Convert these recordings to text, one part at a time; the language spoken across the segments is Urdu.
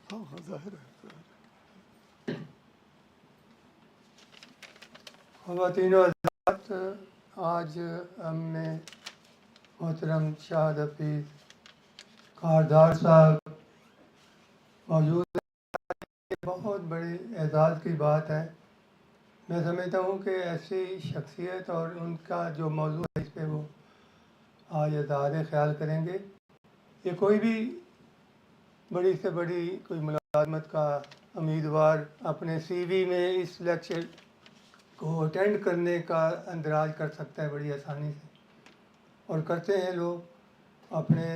ہاں ہاں ظاہر ہے. خواتین و حضرات، آج ہم نے محترم شاہد حفیظ کاردار صاحب موجود ہیں. بہت بڑی اعزاز کی بات ہے. میں سمجھتا ہوں کہ ایسی شخصیت اور ان کا جو موضوع ہے اس پہ وہ آج اظہار خیال کریں گے. یہ کوئی بھی بڑی سے بڑی کوئی ملازمت کا امیدوار اپنے سی وی میں اس لیکچر کو اٹینڈ کرنے کا اندراج کر سکتا ہے بڑی آسانی سے، اور کرتے ہیں لوگ اپنے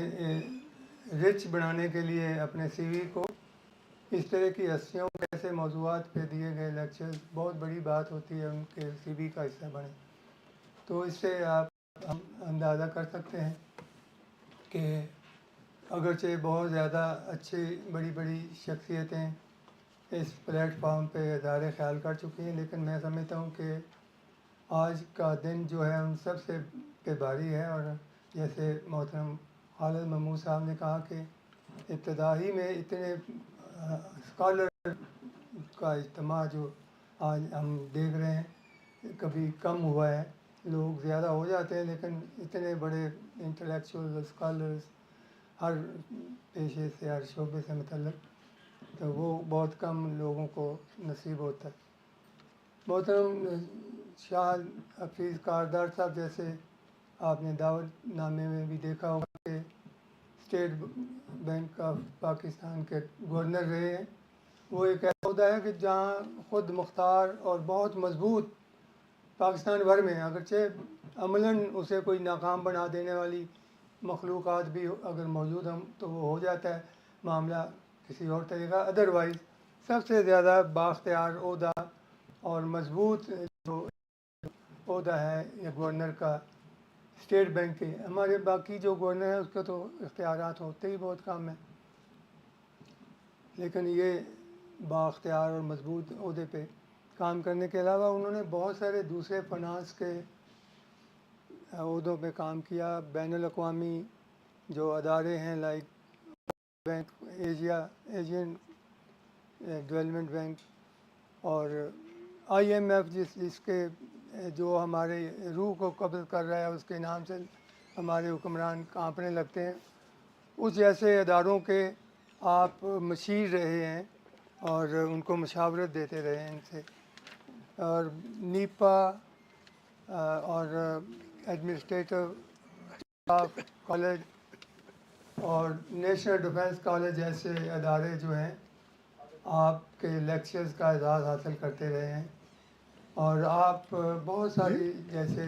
رچ بنانے کے لیے اپنے سی وی کو. اس طرح کی ہستیوں کے ایسے موضوعات پہ دیے گئے لیکچرز بہت بڑی بات ہوتی ہے ان کے سی وی کا حصہ بنے. تو اس سے آپ اندازہ کر سکتے ہیں کہ اگرچہ بہت زیادہ اچھی بڑی بڑی شخصیتیں اس پلیٹ فارم پہ اظہار خیال کر چکی ہیں، لیکن میں سمجھتا ہوں کہ آج کا دن جو ہے ان سب سے پہ بھاری ہے. اور جیسے محترم خالد محمود صاحب نے کہا کہ ابتدائی میں اتنے اسکالر کا اجتماع جو آج ہم دیکھ رہے ہیں کبھی کم ہوا ہے. لوگ زیادہ ہو جاتے ہیں لیکن اتنے بڑے انٹلیکچوئل اسکالرز ہر پیشے سے ہر شعبے سے متعلق، تو وہ بہت کم لوگوں کو نصیب ہوتا ہے. محترم شاہ حفیظ کاردار صاحب جیسے آپ نے دعوت نامے میں بھی دیکھا ہوگا کہ اسٹیٹ بینک آف پاکستان کے گورنر رہے ہیں. وہ ایک ایسا عہدہ ہے کہ جہاں خود مختار اور بہت مضبوط پاکستان بھر میں، اگرچہ عملاً اسے کوئی ناکام بنا دینے والی مخلوقات بھی اگر موجود ہوں تو وہ ہو جاتا ہے معاملہ کسی اور طریقہ، ادروائز سب سے زیادہ بااختیار عہدہ اور مضبوط جو عہدہ ہے یہ گورنر کا اسٹیٹ بینک کے. ہمارے باقی جو گورنر ہیں اس کے تو اختیارات ہوتے ہی بہت کم ہیں، لیکن یہ بااختیار اور مضبوط عہدے پہ کام کرنے کے علاوہ انہوں نے بہت سارے دوسرے فنانس کے عہدوں پہ کام کیا. بین الاقوامی جو ادارے ہیں like bank Asian development bank اور آئی ایم ایف جس کے جو ہمارے روح کو قبض کر رہا ہے اس کے نام سے ہمارے حکمران کانپنے لگتے ہیں، اس جیسے اداروں کے آپ مشیر رہے ہیں اور ان کو مشاورت دیتے رہے ہیں ان سے. اور نیپا اور ایڈمنسٹریٹو کالج اور نیشنل ڈیفنس کالج جیسے ادارے جو ہیں آپ کے لیکچرز کا اعزاز حاصل کرتے رہے ہیں. اور آپ بہت ساری جیسے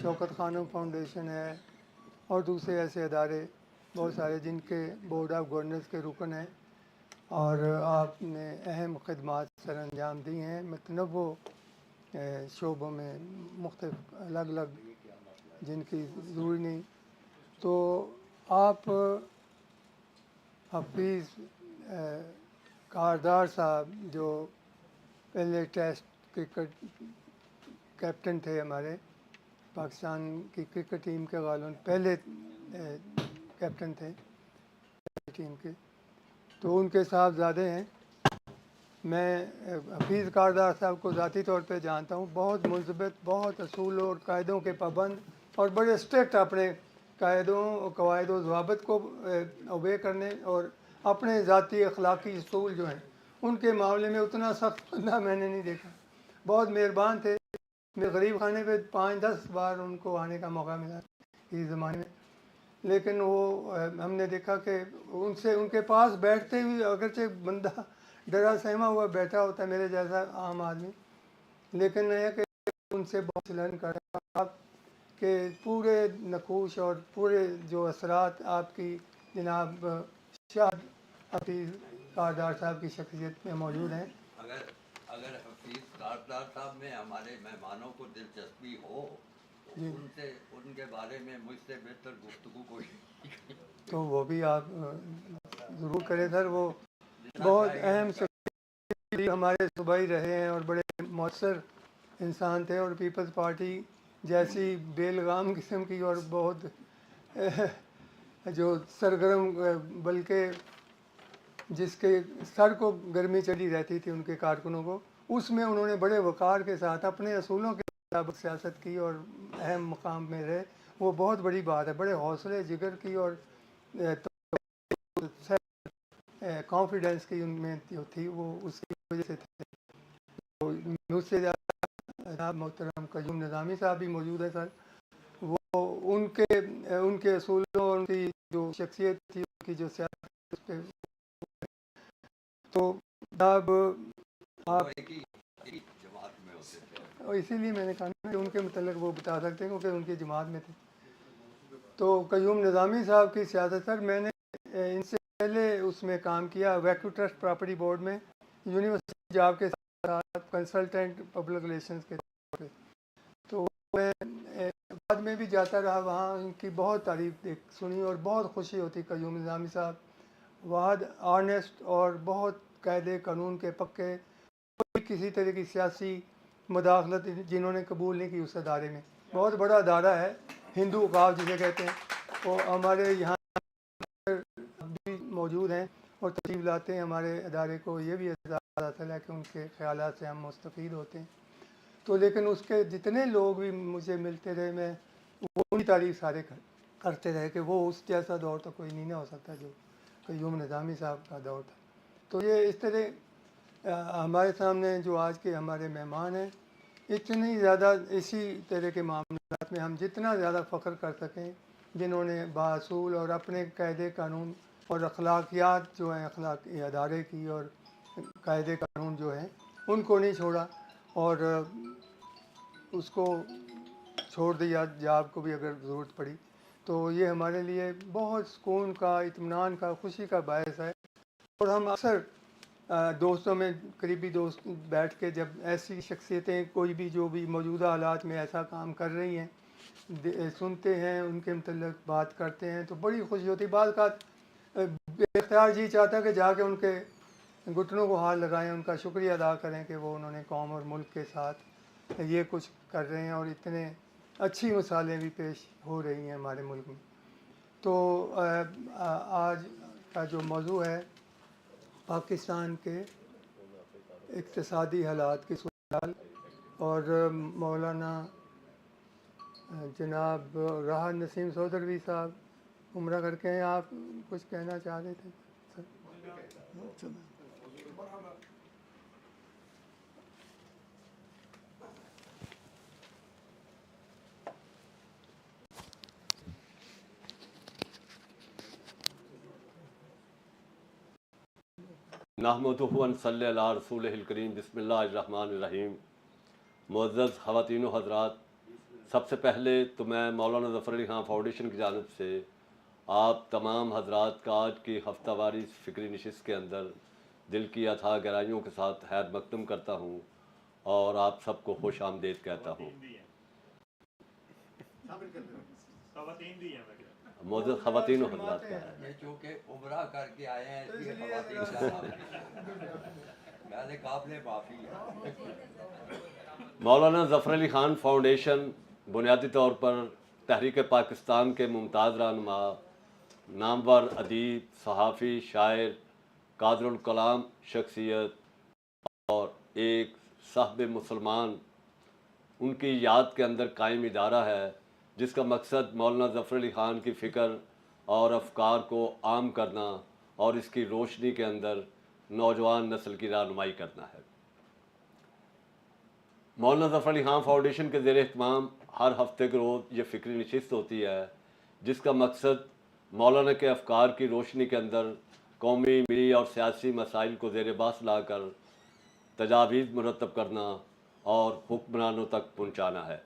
شوکت خانم فاؤنڈیشن ہے اور دوسرے ایسے ادارے بہت سارے جن کے بورڈ آف گورنرز کے رکن ہیں، اور آپ نے اہم خدمات سر انجام دی ہیں متنوع شعبوں میں، مختلف الگ الگ جن کی ضروری نہیں. تو آپ حفیظ کاردار صاحب جو پہلے ٹیسٹ کرکٹ کیپٹن تھے ہمارے پاکستان کی کرکٹ ٹیم کے غالباً پہلے کیپٹن تھے ٹیم کے، تو ان کے صاحبزادے ہیں. میں حفیظ کاردار صاحب کو ذاتی طور پہ جانتا ہوں. بہت مثبت، بہت اصولوں اور قاعدوں کے پابند اور بڑے اسٹرکٹ اپنے قاعدوں اور قواعد و ضوابط کو اوبے کرنے، اور اپنے ذاتی اخلاقی اصول جو ہیں ان کے معاملے میں اتنا سخت بندہ میں نے نہیں دیکھا. بہت مہربان تھے. میں غریب خانے پہ 5-10 بار ان کو آنے کا موقع ملا اس زمانے میں، لیکن وہ ہم نے دیکھا کہ ان کے پاس بیٹھتے ہوئے اگرچہ بندہ ڈرا سہما ہوا بیٹھا ہوتا ہے میرے جیسا عام آدمی، لیکن یہ کہ ان سے بہت لرن کر رہا کہ پورے نقوش اور پورے جو اثرات آپ کی جناب شاہ حفیظ کاردار صاحب کی شخصیت میں موجود ہیں. اگر حفیظ کاردار صاحب میں ہمارے مہمانوں کو دلچسپی ہو ان سے ان کے بارے میں مجھ سے بہتر گفتگو کوئی تو وہ بھی آپ ضرور کریں سر. وہ بہت اہم ہمارے صوبائی رہے ہیں اور بڑے مؤثر انسان تھے، اور پیپلز پارٹی جیسی بے لگام قسم کی اور بہت جو سرگرم بلکہ جس کے سر کو گرمی چلی رہتی تھی ان کے کارکنوں کو، اس میں انہوں نے بڑے وقار کے ساتھ اپنے اصولوں کے مطابق سیاست کی اور اہم مقام میں رہے. وہ بہت بڑی بات ہے. بڑے حوصلے جگر کی اور کانفیڈنس کی ان میں جو تھی وہ اس کی وجہ سے تھی. تو مجھ سے زیادہ محترم قیوم نظامی صاحب بھی موجود ہیں سر. وہ ان کے اصولوں اور ان کی جو شخصیت تھی، ان کی جو سیاست، اس پہ تو جناب آپ ایک ہی جماعت میں ہوتے تھے. اور اسی لیے میں نے کہا کہ ان کے متعلق وہ بتا سکتے ہیں کیونکہ ان کی جماعت میں تھے. تو قیوم نظامی صاحب کی سیاست سر، میں نے ان سے پہلے اس میں کام کیا ویکو ٹرسٹ پراپرٹی بورڈ میں، یونیورسٹی جاب کے ساتھ کنسلٹنٹ پبلک ریلیشنز کے طور پہ. تو میں بعد میں بھی جاتا رہا وہاں. ان کی بہت تعریف سنی اور بہت خوشی ہوتی. قیوم نظامی صاحب واحد آنیسٹ اور بہت قاعدے قانون کے پکے، کسی طرح کی سیاسی مداخلت جنہوں نے قبول نہیں کی اس ادارے میں. بہت بڑا ادارہ ہے ہندو اوقاف جسے کہتے ہیں. وہ ہمارے یہاں بھی موجود ہیں اور تشریف لاتے ہیں. ہمارے ادارے کو یہ بھی اعزاز حاصل ہے کہ ان کے خیالات سے ہم مستفید ہوتے ہیں. تو لیکن اس کے جتنے لوگ بھی مجھے ملتے رہے، میں وہ ان کی تعریف سارے کرتے رہے کہ وہ اس جیسا دور تو کوئی نہیں ہو سکتا جو قیوم نظامی صاحب کا دور تھا. تو یہ اس طرح ہمارے سامنے جو آج کے ہمارے مہمان ہیں، اتنی زیادہ اسی طرح کے معاملات میں ہم جتنا زیادہ فخر کر سکیں، جنہوں نے باصول اور اپنے قاعدے قانون اور اخلاقیات جو ہیں، اخلاقی ادارے کی اور قاعدے قانون جو ہیں ان کو نہیں چھوڑا اور اس کو چھوڑ دیا جاب کو بھی اگر ضرورت پڑی. تو یہ ہمارے لیے بہت سکون کا، اطمینان کا، خوشی کا باعث ہے. اور ہم اکثر دوستوں میں، قریبی دوست بیٹھ کے جب ایسی شخصیتیں کوئی بھی جو بھی موجودہ حالات میں ایسا کام کر رہی ہیں سنتے ہیں، ان کے متعلق بات کرتے ہیں تو بڑی خوشی ہوتی. بعض اوقات بے اختیار جی چاہتا ہے کہ جا کے ان کے گھٹنوں کو ہاتھ لگائیں، ان کا شکریہ ادا کریں کہ وہ انہوں نے قوم اور ملک کے ساتھ یہ کچھ کر رہے ہیں اور اتنے اچھی مثالیں بھی پیش ہو رہی ہیں ہمارے ملک میں. تو آج کا جو موضوع ہے پاکستان کے اقتصادی حالات کی صورتحال، اور مولانا جناب راحت نسیم سودروی صاحب عمرہ کر کے ہیں. آپ کچھ کہنا چاہ رہے تھے سر؟ نحمدہ و نصلی علی رسولہ الکریم. بسم اللہ الرحمن الرحیم. معزز خواتین و حضرات، سب سے پہلے تو میں مولانا ظفر علی خان فاؤنڈیشن کی جانب سے آپ تمام حضرات کا آج کی ہفتہ واری فکری نشست کے اندر دل کی اتھاہ گہرائیوں کے ساتھ خیر مقدم کرتا ہوں اور آپ سب کو خوش آمدید کہتا ہوں. معزز خواتین و حضرات کا یہ چونکہ عمرہ کر کے آئے ہیں اس لیے خواتین کا نام پہلے قابل معافی ہے. مولانا ظفر علی خان فاؤنڈیشن بنیادی طور پر تحریک پاکستان کے ممتاز رہنما، نامور ادیب، صحافی، شاعر، قادر الکلام شخصیت اور ایک صاحب مسلمان ان کی یاد کے اندر قائم ادارہ ہے جس کا مقصد مولانا ظفر علی خان کی فکر اور افکار کو عام کرنا اور اس کی روشنی کے اندر نوجوان نسل کی رہنمائی کرنا ہے. مولانا ظفر علی خان فاؤنڈیشن کے زیر اہتمام ہر ہفتے کے روز یہ فکری نشست ہوتی ہے جس کا مقصد مولانا کے افکار کی روشنی کے اندر قومی، ملی اور سیاسی مسائل کو زیر بحث لا کر تجاویز مرتب کرنا اور حکمرانوں تک پہنچانا ہے.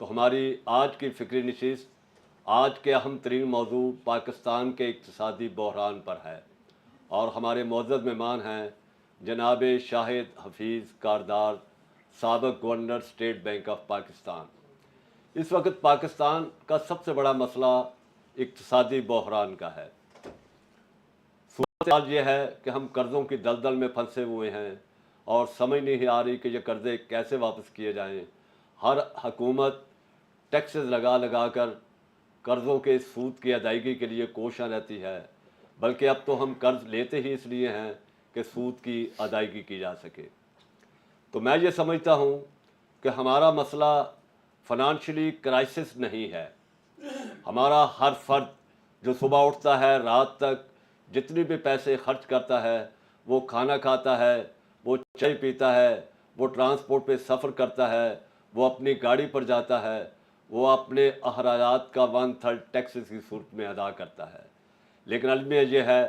تو ہماری آج کی فکری نشست آج کے اہم ترین موضوع پاکستان کے اقتصادی بحران پر ہے اور ہمارے معزز مہمان ہیں جناب شاہد حفیظ کاردار، سابق governor state bank of Pakistan. اس وقت پاکستان کا سب سے بڑا مسئلہ اقتصادی بحران کا ہے. صورتحال یہ ہے کہ ہم قرضوں کی دلدل میں پھنسے ہوئے ہیں اور سمجھ نہیں آ رہی کہ یہ قرضے کیسے واپس کیے جائیں. ہر حکومت ٹیکسز لگا لگا کر قرضوں کے سود کی ادائیگی کے لیے کوشاں رہتی ہے بلکہ اب تو ہم قرض لیتے ہی اس لیے ہیں کہ سود کی ادائیگی کی جا سکے۔ تو میں یہ سمجھتا ہوں کہ ہمارا مسئلہ فنانشلی کرائسس نہیں ہے۔ ہمارا ہر فرد جو صبح اٹھتا ہے رات تک جتنی بھی پیسے خرچ کرتا ہے، وہ کھانا کھاتا ہے، وہ چائے پیتا ہے، وہ ٹرانسپورٹ پہ سفر کرتا ہے، وہ اپنی گاڑی پر جاتا ہے، وہ اپنے اخراجات کا 1/3 ٹیکسز کی صورت میں ادا کرتا ہے۔ لیکن المیہ یہ ہے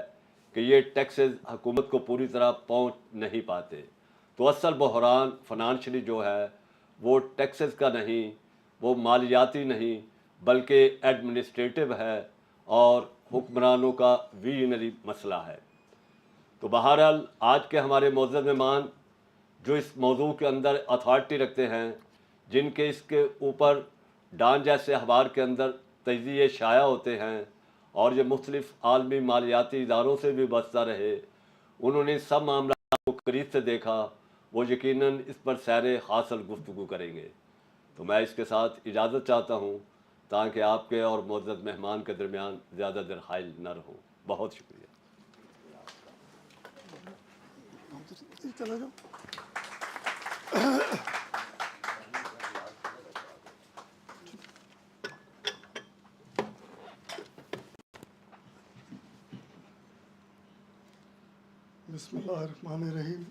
کہ یہ ٹیکسز حکومت کو پوری طرح پہنچ نہیں پاتے۔ تو اصل بحران فنانشلی جو ہے وہ ٹیکسز کا نہیں، وہ مالیاتی نہیں، بلکہ ایڈمنسٹریٹو ہے اور حکمرانوں کا ویژنری مسئلہ ہے۔ تو بہرحال آج کے ہمارے معزز مہمان جو اس موضوع کے اندر اتھارٹی رکھتے ہیں، جن کے اس کے اوپر ڈان جیسے اخبار کے اندر تجزیے شائع ہوتے ہیں اور یہ مختلف عالمی مالیاتی اداروں سے بھی وابستہ رہے، انہوں نے سب معاملات کو قریب سے دیکھا، وہ یقیناً اس پر سیر حاصل گفتگو کریں گے۔ تو میں اس کے ساتھ اجازت چاہتا ہوں تاکہ آپ کے اور معزز مہمان کے درمیان زیادہ دیر حائل نہ رہوں۔ بہت شکریہ۔ چلا جاؤ۔ بسم اللہ الرحمن الرحیم۔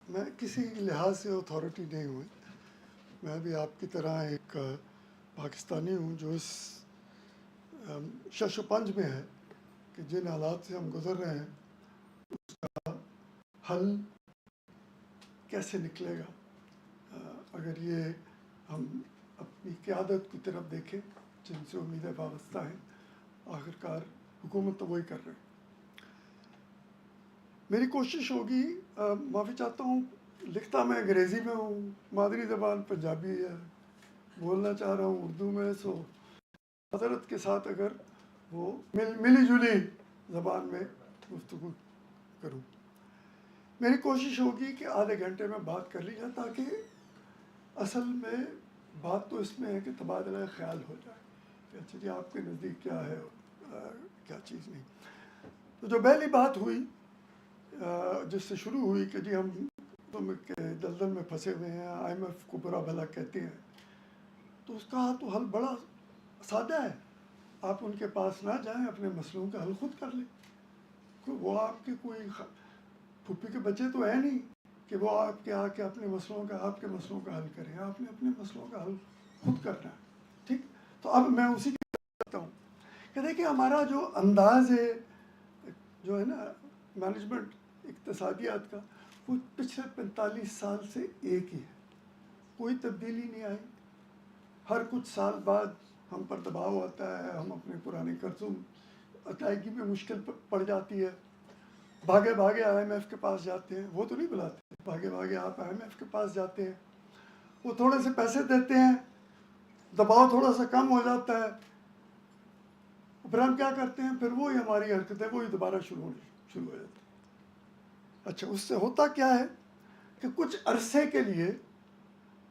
میں کسی لحاظ سے اتھارٹی نہیں ہوں، میں بھی آپ کی طرح ایک پاکستانی ہوں جو اس شش و پنج میں ہے کہ جن حالات سے ہم گزر رہے ہیں اس کا حل کیسے نکلے گا۔ اگر یہ ہم اپنی قیادت کی طرف دیکھیں جن سے امیدیں وابستہ ہیں، آخرکار حکومت تو وہی کر رہے ہیں۔ میری کوشش ہوگی، معافی چاہتا ہوں، لکھتا میں انگریزی میں ہوں، مادری زبان پنجابی ہے، بولنا چاہ رہا ہوں اردو میں، سو معذرت کے ساتھ اگر وہ ملی جلی زبان میں گفتگو کروں۔ میری کوشش ہوگی کہ آدھے گھنٹے میں بات کر لی جائے تاکہ اصل میں بات تو اس میں ہے کہ تبادلہ خیال ہو جائے کہ اچھا جی آپ کے نزدیک کیا ہے اور کیا چیز نہیں۔ تو جو پہلی بات ہوئی جس سے شروع ہوئی کہ جی ہم تم کے دلدل میں پھنسے ہوئے ہیں، IMF کو برا بھلا کہتے ہیں، تو اس کا تو حل بڑا سادہ ہے، آپ ان کے پاس نہ جائیں، اپنے مسئلوں کا حل خود کر لیں۔ وہ آپ کے کوئی پھوپھی کے بچے تو ہیں نہیں کہ وہ آپ کے آ کے اپنے مسئلوں کا حل کریں، آپ نے اپنے مسئلوں کا حل خود کرنا ہے۔ ٹھیک، تو اب میں اسی کی کرتا ہوں کہ دیکھیں ہمارا جو انداز ہے جو ہے نا مینجمنٹ اقتصادیات کا، وہ پچھلے 45 سال سے ایک ہی ہے، کوئی تبدیلی نہیں آئی۔ ہر کچھ سال بعد ہم پر دباؤ آتا ہے، ہم اپنے پرانے قرضوں ادائیگی میں مشکل پڑ جاتی ہے، بھاگے بھاگے IMF کے پاس جاتے ہیں، وہ تو نہیں بلاتے، بھاگے بھاگے آپ IMF کے پاس جاتے ہیں، وہ تھوڑے سے پیسے دیتے ہیں، دباؤ تھوڑا سا کم ہو جاتا ہے، پھر ہم کیا کرتے ہیں، پھر وہی ہماری حرکتیں وہی دوبارہ شروع ہو جاتی ہے۔ اچھا، اس سے ہوتا کیا ہے کہ کچھ عرصے کے لیے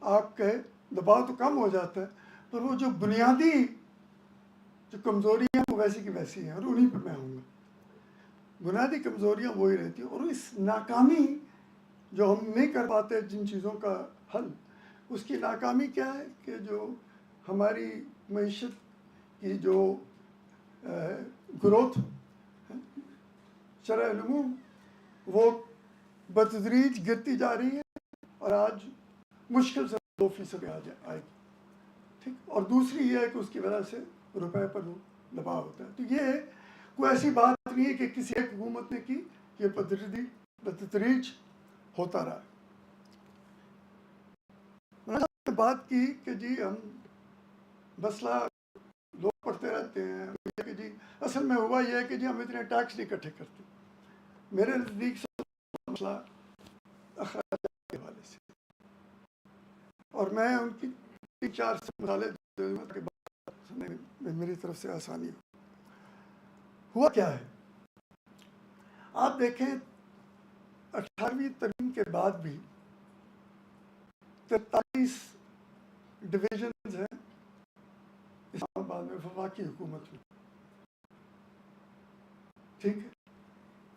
آپ کے دباؤ تو کم ہو جاتا ہے، پر وہ جو بنیادی جو کمزوریاں وہ ویسی کی ویسی ہیں، اور انہیں پہ میں ہوں گا۔ بنیادی کمزوریاں وہی رہتی ہیں، اور اس ناکامی جو ہم نہیں کر پاتے جن چیزوں کا حل، اس کی ناکامی کیا ہے کہ جو ہماری معیشت کی جو گروتھ شرح نمو وہ بتدریج گرتی جا رہی ہے، اور آج مشکل سے 2% آ جائے گی۔ ٹھیک، اور دوسری یہ ہے کہ اس کی وجہ سے روپے پر دباؤ ہوتا ہے۔ تو یہ کوئی ایسی بات نہیں ہے کہ کسی ایک حکومت نے کی، یہ بتدریج ہوتا رہا۔ میں نے بات کی کہ جی ہم مسئلہ لوگ پڑھتے رہتے ہیں کہ جی اصل میں ہوا یہ ہے کہ جی ہم اتنے ٹیکس نہیں اکٹھے کرتے۔ میرے نزدیک سے مسئلہ اخراجات کے حوالے سے، اور میں ان کی 3-4 مثالیں کے بعد میری طرف سے آسانی ہوا کیا ہے۔ آپ دیکھیں 18ویں ترمیم کے بعد بھی 43 ڈویژنز ہیں اسلام آباد میں وفاقی حکومت میں۔ ٹھیک ہے،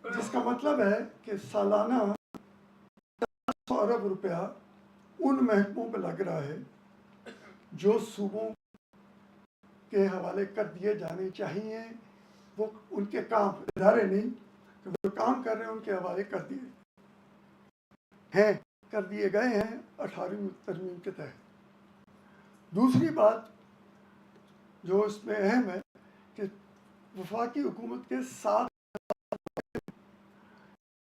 جس کا مطلب ہے کہ سالانہ 100 ارب روپیہ ان محکموں پہ لگ رہا ہے جو صوبوں کے حوالے کر دیے جانے چاہیے. وہ ان کے کام ادارے نہیں، وہ کام کر رہے ہیں ان کے حوالے کر دیے گئے ہیں 18ویں ترمیم کے تحت. دوسری بات جو اس میں اہم ہے کہ وفاقی حکومت کے 7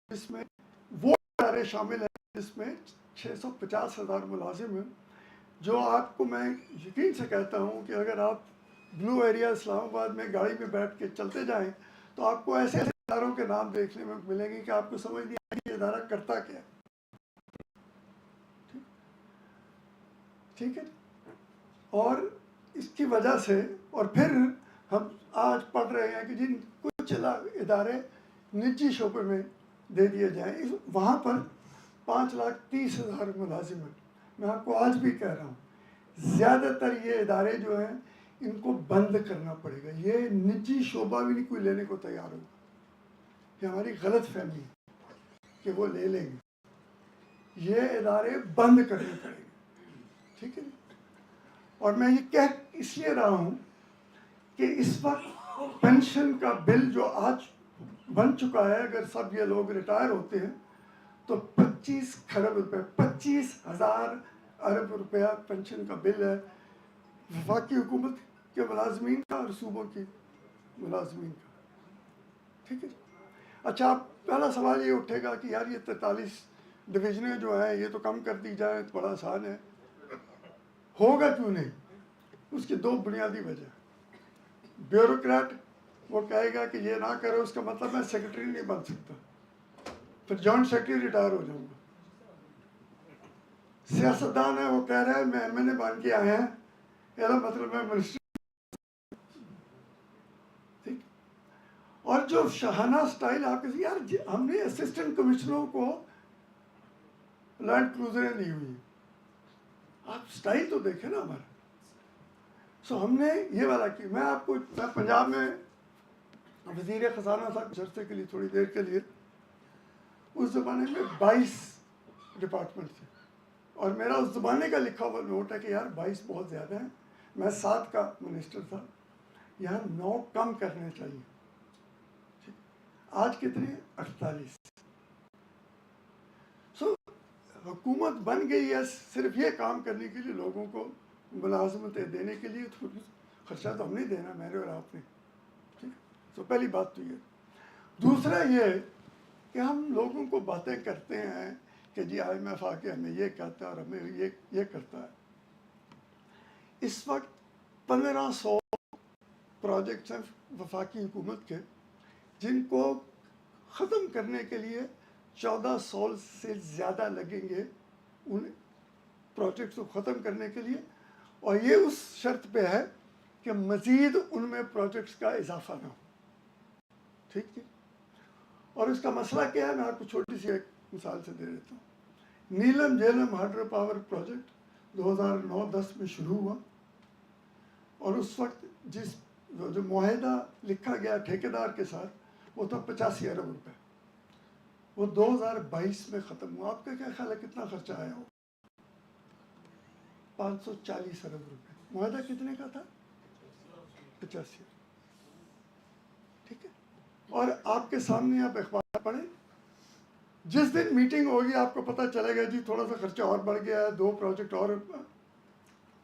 اس میں وہ ادارے شامل ہیں جس میں 650,000 ملازم ہیں. جو آپ کو میں یقین سے کہتا ہوں کہ اگر آپ بلو ایریا اسلام آباد میں گاڑی میں بیٹھ کے چلتے جائیں تو آپ کو ایسے اداروں کے نام دیکھنے میں ملیں گے کہ آپ کو سمجھ نہیں آئے یہ ادارہ کرتا کیا. ٹھیک ہے. اور اس کی وجہ سے اور پھر ہم آج پڑھ رہے ہیں کہ جن کچھ ادارے نجی شعبے میں دے دیے جائیں، وہاں پر 5,30,000 ملازم ہیں. میں آپ کو آج بھی کہہ رہا ہوں زیادہ تر یہ ادارے جو ہیں ان کو بند کرنا پڑے گا. یہ نجی شعبہ بھی نہیں کوئی لینے کو تیار ہوگا. یہ ہماری غلط فہمی ہے کہ وہ لے لیں گے. یہ ادارے بند کرنے پڑیں گے. ٹھیک ہے. اور میں یہ کہہ اس لیے رہا ہوں کہ اس وقت پینشن کا بل جو آج بن چکا ہے، اگر سب یہ لوگ ریٹائر ہوتے ہیں تو 25 کھرب روپے 25,000 ارب روپیہ پینشن کا بل ہے وفاقی حکومت کے ملازمین کا اور صوبوں کی ملازمین کا. ٹھیک ہے. اچھا، اب پہلا سوال یہ اٹھے گا کہ یار یہ 43 ڈویژنیں جو ہیں یہ تو کم کر دی جائیں تو بڑا آسان ہے. ہوگا کیوں نہیں؟ اس کی 2 بنیادی وجہ. بیوروکریٹ وہ کہے گا کہ یہ نہ کرو، اس کا مطلب میں سیکرٹری نہیں بن سکتا، پھر جوائنٹ سیکرٹری ریٹائر ہو جاؤں گا. سیاستدان ہے وہ کہہ رہا ہے میں MNA بن کے آئے ہیں، یہ مطلب میں منسٹر. ٹھیک. اور جو شاہانہ سٹائل آپ کے یار ہم نے اسسٹنٹ کمشنروں کو لینڈ کروزریں دی ہوئی ہیں، آپ سٹائل تو دیکھیں نا ہمارا. سو ہم نے یہ والا کی. میں آپ کو میں پنجاب میں وزیر خزانہ تھا کچھ عرصے کے لیے، تھوڑی دیر کے لیے. اس زمانے میں 22 ڈپارٹمنٹ تھے اور میرا اس زمانے کا لکھا ہوا نوٹ ہے کہ یار 22 بہت زیادہ ہیں. میں 7 کا منسٹر تھا، یہاں 9 کم کرنے چاہیے. آج کتنے؟ 48. سو حکومت بن گئی ہے صرف یہ کام کرنے کے لیے، لوگوں کو ملازمتیں دینے کے لیے. خرچہ تو ہم نہیں دینا، میرے اور آپ نے. ٹھیک. تو پہلی بات تو یہ. دوسرا یہ کہ ہم لوگوں کو باتیں کرتے ہیں کہ جی IMF آ کے ہمیں یہ کہتا ہے اور ہمیں یہ کرتا ہے. اس وقت 1500 پروجیکٹس ہیں وفاقی حکومت کے جن کو ختم کرنے کے لیے 1400 سے زیادہ لگیں گے ان پروجیکٹس کو ختم کرنے کے لیے. اور یہ اس شرط پہ ہے کہ مزید ان میں پروجیکٹس کا اضافہ نہ ہو. ٹھیک ہے. اور اس کا مسئلہ کیا ہے؟ میں آپ کو چھوٹی سی ایک مثال سے دے دیتا ہوں. نیلم جیلم ہائیڈرو پاور پروجیکٹ 2009-10 میں شروع ہوا اور اس وقت جو معاہدہ لکھا گیا ٹھیکیدار کے ساتھ وہ تھا 85 ارب روپے. وہ 2022 میں ختم ہوا. آپ کا کیا خیال ہے کتنا خرچہ آیا ہو؟ 540 ارب روپے. معاہدہ کتنے کا تھا؟ 85. ٹھیک ہے. اور آپ کے سامنے آپ اخبار پڑھیں، جس دن میٹنگ ہوگی آپ کو پتہ چلے گا جی تھوڑا سا خرچہ اور بڑھ گیا ہے، 2 پروجیکٹ اور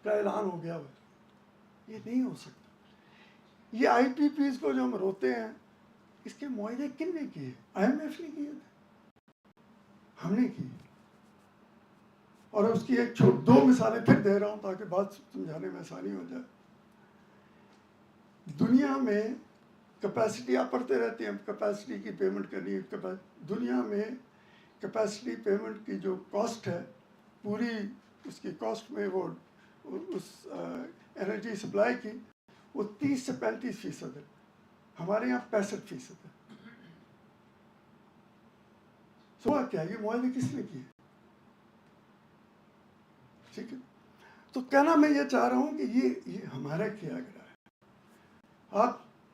کا اعلان ہو گیا. یہ نہیں ہو سکتا. یہ IPPs کو جو ہم روتے ہیں اس کے معاہدے کن نے کیے؟ IMF نے کیے تھے، ہم نے کیے. اور اس کی ایک 2 مثالیں پھر دے رہا ہوں تاکہ بات سمجھانے میں آسانی ہو جائے. دنیا میں کیپیسٹی آپ پڑھتے رہتے ہیں، کیپیسٹی کی پیمنٹ کرنی ہے. دنیا میں کیپیسٹی پیمنٹ کی جو کاسٹ ہے پوری اس کی کاسٹ میں وہ اس انرجی سپلائی کی وہ 30 سے 35% ہے. ہمارے یہاں 65% ہے. سوا کیا یہ معاہدے کس نے کیے؟ ٹھیک ہے. تو کہنا میں یہ چاہ رہا ہوں کہ یہ ہمارا کیا گیا ہے. آپ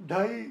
2.5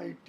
IT,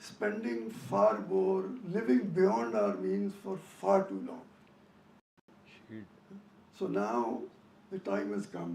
spending far more, living beyond our means for far too long. So now the time has come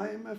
IMF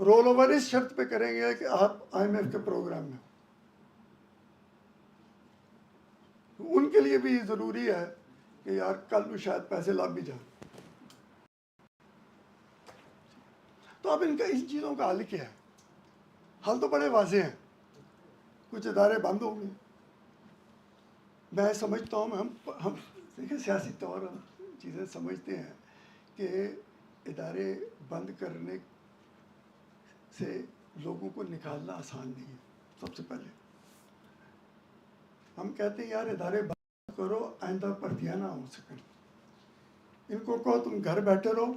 roll over اس شرط پہ کریں گے کہ آپ IMF کے پروگرام میں ہو. ان کے لیے بھی ضروری ہے کہ یار کل بھی شاید پیسے لگ بھی جائیں. تو اب ان چیزوں کا حل کیا ہے؟ حل تو بڑے واضح ہیں. کچھ ادارے بند ہوں گے. میں سمجھتا ہوں ہم دیکھیں سیاسی طور ہم چیزیں سمجھتے ہیں کہ ادارے بند کرنے سے لوگوں کو نکالنا آسان نہیں ہے. سب سے پہلے ہم کہتے ہیں یار ادارے بند کرو آئندہ پردیاں نہ ہو سکیں. ان کو کہو تم گھر بیٹھے رہو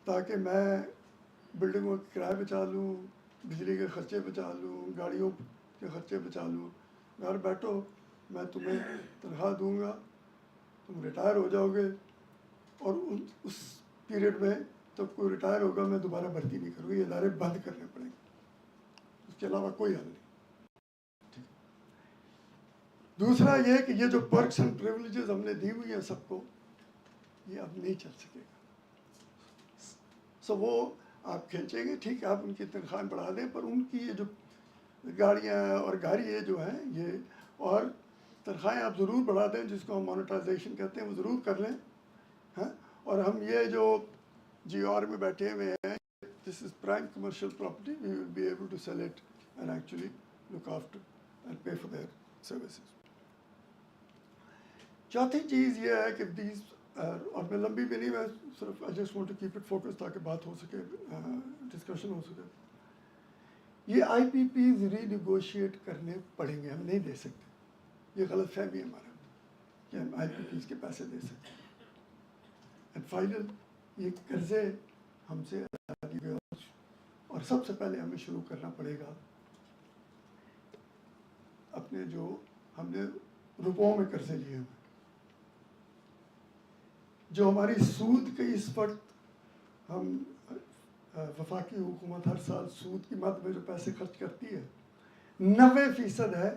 تاکہ میں بلڈنگوں کے کرائے بچا لوں, بجلی کے خرچے بچا لوں, گاڑیوں کے خرچے بچا لوں. گھر بیٹھو, میں تمہیں تنخواہ دوں گا, تم ریٹائر ہو جاؤ گے, اور اس پیریڈ میں جب کوئی ریٹائر ہوگا میں دوبارہ بھرتی نہیں کروں گی. یہ ادارے بند کرنے پڑیں گے. اس کے علاوہ کوئی حل نہیں. دوسرا یہ کہ یہ جو پرکس اینڈ پریولیجز ہم نے دی ہوئی ہیں سب کو, یہ اب نہیں چل سکے گا. سو وہ آپ کھینچیں گے, ٹھیک ہے, آپ ان کی تنخواہیں بڑھا دیں, پر ان کی یہ جو گاڑیاں اور گاڑی جو ہیں یہ, اور تنخواہیں آپ ضرور بڑھا دیں, جس کو ہم مانیٹائزیشن کہتے ہیں, وہ ضرور کر لیں. ہاں, اور ہم یہ جو GR میں بیٹھے ہوئے ہیں, this is prime commercial property, we will be able to sell it and actually look after and pay for their services. چوتھی چیز یہ ہے کہ دیز, اور میں لمبی بھی نہیں, میں صرف I just want to keep it focus تاکہ بات ہو سکے, ڈسکشن ہو سکے. یہ IPPs ری نیگوشیٹ کرنے پڑیں گے, ہم نہیں دے سکتے. یہ غلط فہمی ہے ہمارا کہ ہم IPPs کے پیسے دے سکتے ہیں. اینڈ فائنل, یہ قرضے ہم سے اور سب سے پہلے ہمیں شروع کرنا پڑے گا اپنے جو ہم نے روپوں میں قرضے لیے ہوئے, جو ہماری سود کے اس وقت ہم وفاقی حکومت ہر سال سود کی مد میں جو پیسے خرچ کرتی ہے 90% ہے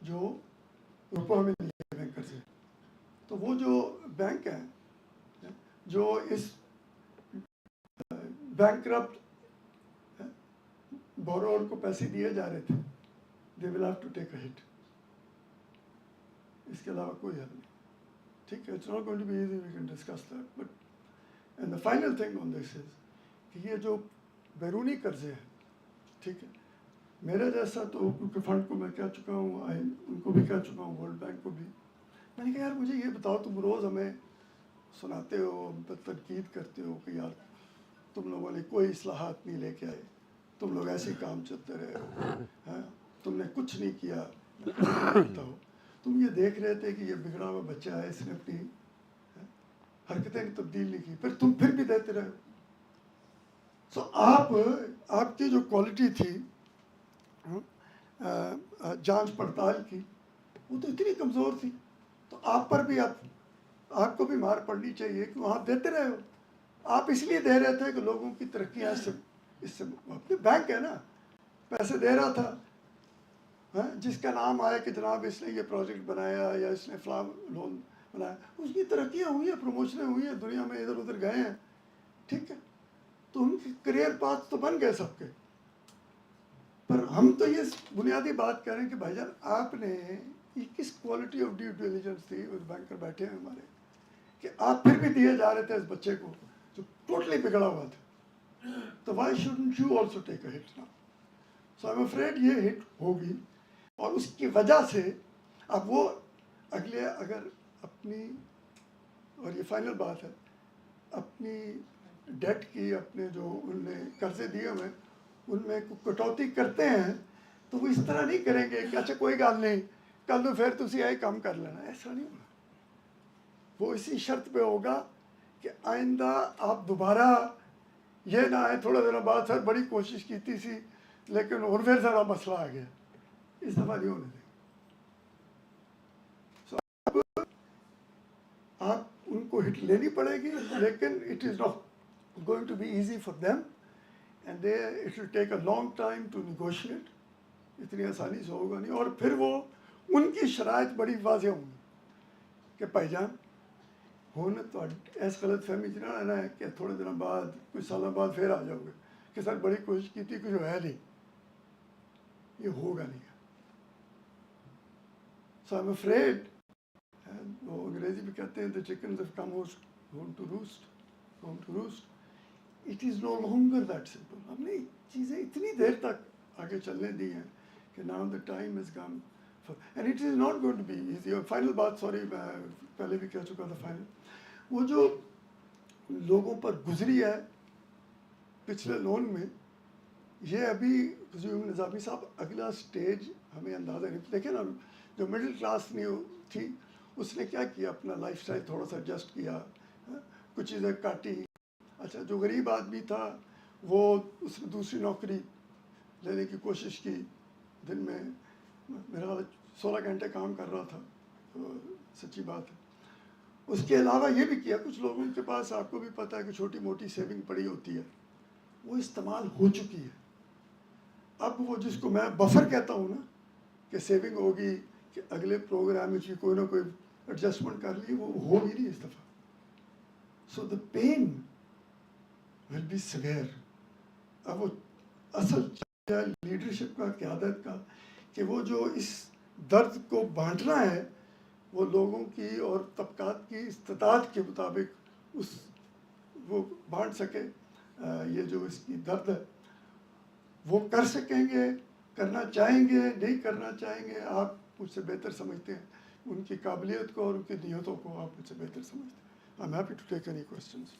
جو روپوں میں لیے ہوئے قرضے. تو وہ جو بینک ہیں جو اس بینکرپٹ بورور کو پیسے دیے جا رہے تھے, they will have to take a hit. اس کے علاوہ کوئی حل نہیں. ٹھیک ہے, it's not going to be easy, we can discuss that, but and the final thing on this is کہ یہ جو بیرونی قرضے ہیں, ٹھیک ہے, میرے جیسا تو کیونکہ فنڈ کو میں کہہ چکا ہوں, ان کو بھی کہہ چکا ہوں, ورلڈ بینک کو بھی, میں نے کہا یار مجھے یہ بتاؤ, تم روز ہمیں سناتے ہو, ہم پر تنقید کرتے ہو کہ یار تم لوگوں نے کوئی اصلاحات نہیں لے کے آئے, تم لوگ ایسے کام چلتے رہے, تم نے کچھ نہیں کیا. بتاؤ, تم یہ دیکھ رہے تھے کہ یہ بگڑا ہوا بچہ ہے, اس نے اپنی حرکتیں تبدیل نہیں کی, پھر بھی دیتے رہے. سو آپ کی جو کوالٹی تھی جانچ پڑتال کی, وہ تو اتنی کمزور تھی, تو آپ پر بھی آپ کو بھی مار پڑنی چاہیے کہ آپ دیتے رہے ہو. آپ اس لیے دے رہے تھے کہ لوگوں کی ترقیاں اس سے اپنے بینک ہے نا, پیسے دے رہا تھا, جس کا نام آیا کہ جناب اس نے یہ پروجیکٹ بنایا یا اس نے فلاں لون بنایا, اس کی ترقیاں ہوئی ہیں, پروموشنیں ہوئی ہیں, دنیا میں ادھر ادھر گئے ہیں. ٹھیک ہے, تو ان کے کریئر پاتھ تو بن گئے سب کے. پر ہم تو یہ بنیادی بات کہہ رہے ہیں کہ بھائی جان آپ نے یہ کس کوالٹی آف ڈیو ڈیلیجنس تھی, اور بینکر بیٹھے ہیں ہمارے, کہ آپ پھر بھی دیے جا رہے تھے اس بچے کو جو ٹوٹلی بگڑا ہوا تھا. تو why shouldn't you also take a hit now. So I am afraid یہ ہٹ ہوگی, اور اس کی وجہ سے اب وہ اگلے اگر اپنی, اور یہ فائنل بات ہے, اپنی ڈیٹ کی, اپنے جو ان نے قرضے دیے ہوئے ان میں کٹوتی کرتے ہیں, تو وہ اس طرح نہیں کریں گے کہ اچھا کوئی گل نہیں, کل تو پھر تسی یہ کام کر لینا. ایسا نہیں ہوگا. وہ اسی شرط پہ ہوگا کہ آئندہ آپ دوبارہ یہ نہ آئے تھوڑا دنوں بعد سر بڑی کوشش کی سی لیکن اور پھر سارا مسئلہ آ گیا. اس دفعہ نہیں ہونے دیں. آپ ان کو ہٹ لینی پڑے گی, لیکن it is not going to be easy for them, and it will take a long time to negotiate. اتنی آسانی سے ہوگا نہیں, اور پھر وہ ان کی شرائط بڑی واضح ہوں گی کہ بھائی جان ਹੁਣ ਤੁਹਾਡੀ ਇਸ ਗਲਤ ਫਹਿਮੀ 'ਚ ਨਾ ਰਹਿਣਾ ਹੈ ਕਿ ਥੋੜ੍ਹੇ ਦਿਨਾਂ ਬਾਅਦ ਕੁਝ ਸਾਲਾਂ ਬਾਅਦ ਫਿਰ ਆ ਜਾਓਗੇ کہ سر بڑی کوشش کی تھی کچھ ہوا نہیں, یہ ہوگا نہیں. So I'm afraid, وہ انگریزی بھی کہتے ہیں the chickens have come home to roost. It is no longer that simple. ہم نے چیزیں اتنی دیر تک آگے چلنے دی ہیں کہ now the time has come and it is not going to be easy. Final بات, سوری میں پہلے بھی کہہ چکا تھا, فائنل وہ جو لوگوں پر گزری ہے پچھلے لون میں, یہ ابھی قیوم نظامی صاحب اگلا سٹیج ہمیں اندازہ نہیں. دیکھیں نا, جو مڈل کلاس نہیں تھی اس نے کیا کیا, اپنا لائف سٹائل تھوڑا سا ایڈجسٹ کیا, کچھ چیزیں کاٹی. اچھا, جو غریب آدمی تھا وہ اس نے دوسری نوکری لینے کی کوشش کی, دن میں میرا خیال 16 گھنٹے کام کر رہا تھا, سچی بات ہے. اس کے علاوہ یہ بھی کیا, کچھ لوگوں کے پاس آپ کو بھی پتہ ہے کہ چھوٹی موٹی سیونگ پڑی ہوتی ہے, وہ استعمال ہو چکی ہے. اب وہ جس کو میں بفر کہتا ہوں نا, کہ سیونگ ہوگی کہ اگلے پروگرام میں کوئی نہ کوئی ایڈجسٹمنٹ کر لی, وہ ہو بھی نہیں اس دفعہ. سو دا پین ول بی سویئر. اب وہ اصل لیڈرشپ کا, قیادت کا, کہ وہ جو اس درد کو بانٹنا ہے وہ لوگوں کی اور طبقات کی استطاعت کے مطابق وہ بانٹ سکے. یہ جو اس کی درد ہے وہ کر سکیں گے, کرنا چاہیں گے, نہیں کرنا چاہیں گے, آپ مجھ سے بہتر سمجھتے ہیں ان کی قابلیت کو اور ان کی نیتوں کو, آپ مجھ سے بہتر سمجھتے ہیں. I'm happy to take any questions.